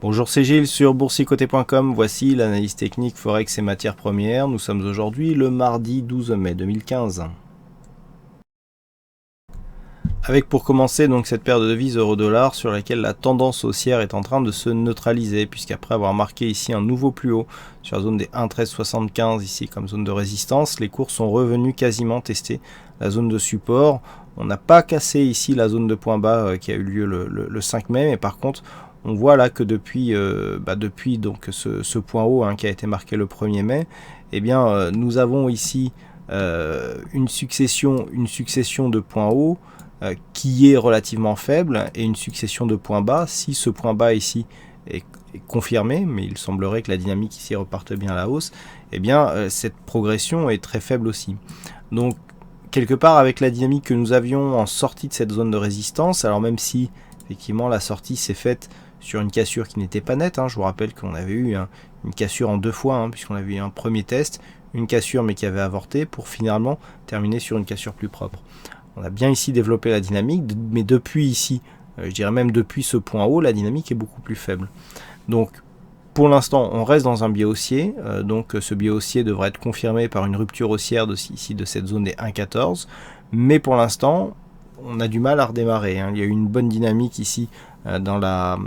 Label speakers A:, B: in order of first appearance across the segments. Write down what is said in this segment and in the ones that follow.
A: Bonjour, c'est Gilles sur boursicoté.com. Voici l'analyse technique Forex et matières premières. Nous sommes aujourd'hui le mardi 12 mai 2015. Avec pour commencer donc cette paire de devises euro-dollar sur laquelle la tendance haussière est en train de se neutraliser, puisqu'après avoir marqué ici un nouveau plus haut sur la zone des 1,1375 ici comme zone de résistance, les cours sont revenus quasiment tester la zone de support. On n'a pas cassé ici la zone de point bas qui a eu lieu le 5 mai, mais par contre on voit là que depuis donc ce point haut qui a été marqué le 1er mai, eh bien nous avons ici une succession de points hauts qui est relativement faible et une succession de points bas. Si ce point bas ici est confirmé, mais il semblerait que la dynamique ici reparte bien à la hausse, eh bien cette progression est très faible aussi. Donc quelque part avec la dynamique que nous avions en sortie de cette zone de résistance, alors même si effectivement la sortie s'est faite sur une cassure qui n'était pas nette, je vous rappelle qu'on avait eu une cassure en deux fois, puisqu'on avait eu un premier test, une cassure mais qui avait avorté, pour finalement terminer sur une cassure plus propre. On a bien ici développé la dynamique, mais depuis ici, je dirais même depuis ce point haut, la dynamique est beaucoup plus faible. Donc pour l'instant, on reste dans un biais haussier, donc ce biais haussier devrait être confirmé par une rupture haussière ici de cette zone des 1,14, mais pour l'instant, on a du mal à redémarrer. Il y a eu une bonne dynamique ici dans la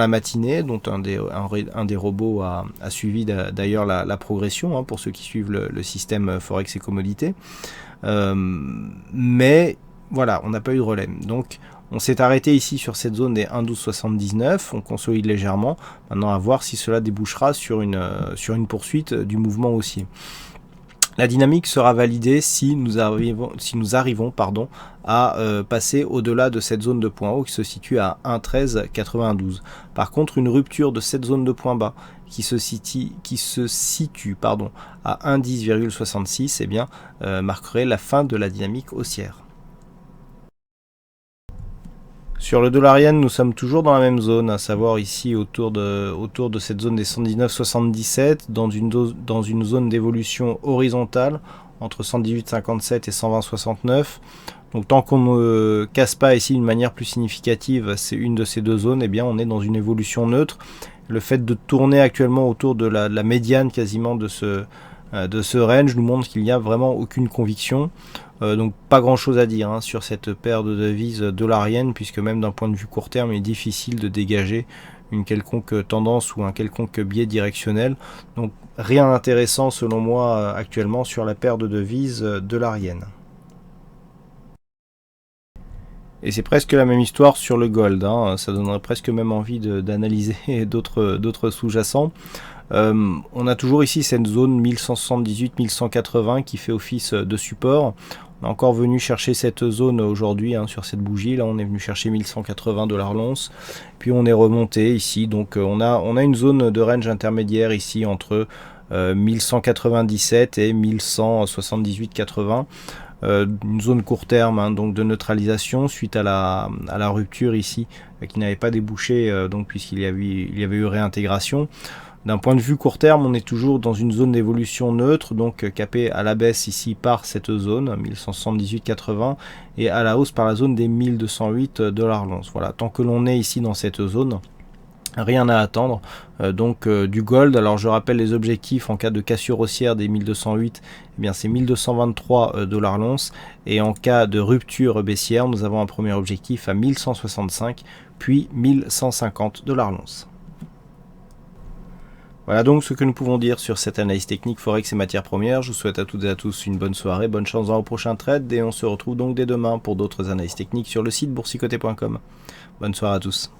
A: matinée, dont un des robots a suivi d'ailleurs la progression, pour ceux qui suivent le système Forex et commodités. Mais voilà, on n'a pas eu de relais. Donc on s'est arrêté ici sur cette zone des 1,1279, on consolide légèrement. Maintenant à voir si cela débouchera sur une poursuite du mouvement haussier. La dynamique sera validée si nous arrivons à passer au-delà de cette zone de point haut qui se situe à 1,1392. Par contre, une rupture de cette zone de point bas qui se situe à 1,10,66 marquerait la fin de la dynamique haussière. Sur le dollar yen, nous sommes toujours dans la même zone, à savoir ici autour de cette zone des 119,77, dans une zone d'évolution horizontale entre 118,57 et 120,69. Donc tant qu'on ne casse pas ici d'une manière plus significative, c'est une de ces deux zones, eh bien on est dans une évolution neutre. Le fait de tourner actuellement autour de la médiane quasiment de ce range nous montre qu'il n'y a vraiment aucune conviction. Donc pas grand chose à dire sur cette paire de devises dollariennes, puisque même d'un point de vue court terme il est difficile de dégager une quelconque tendance ou un quelconque biais directionnel. Donc rien d'intéressant selon moi actuellement sur la paire de devises dollariennes. Et c'est presque la même histoire sur le gold, ça donnerait presque même envie d'analyser d'autres sous-jacents. On a toujours ici cette zone 1178-1180 qui fait office de support. On est encore venu chercher cette zone aujourd'hui sur cette bougie. Là, on est venu chercher 1180 $ l'once. Puis on est remonté ici. Donc on a une zone de range intermédiaire ici entre 1197 et 1178,80. Une zone court terme donc de neutralisation suite à la rupture ici qui n'avait pas débouché donc puisqu'il y avait eu réintégration. D'un point de vue court terme, on est toujours dans une zone d'évolution neutre, donc capée à la baisse ici par cette zone 1178,80 et à la hausse par la zone des 1208 $ l'once. Voilà, tant que l'on est ici dans cette zone, rien à attendre du gold. Alors je rappelle les objectifs en cas de cassure haussière des 1208, eh bien c'est 1223 $ l'once, et en cas de rupture baissière, nous avons un premier objectif à 1165 puis 1150 $ l'once. Voilà donc ce que nous pouvons dire sur cette analyse technique Forex et matières premières. Je vous souhaite à toutes et à tous une bonne soirée, bonne chance dans vos prochains trades, et on se retrouve donc dès demain pour d'autres analyses techniques sur le site boursicoté.com. Bonne soirée à tous.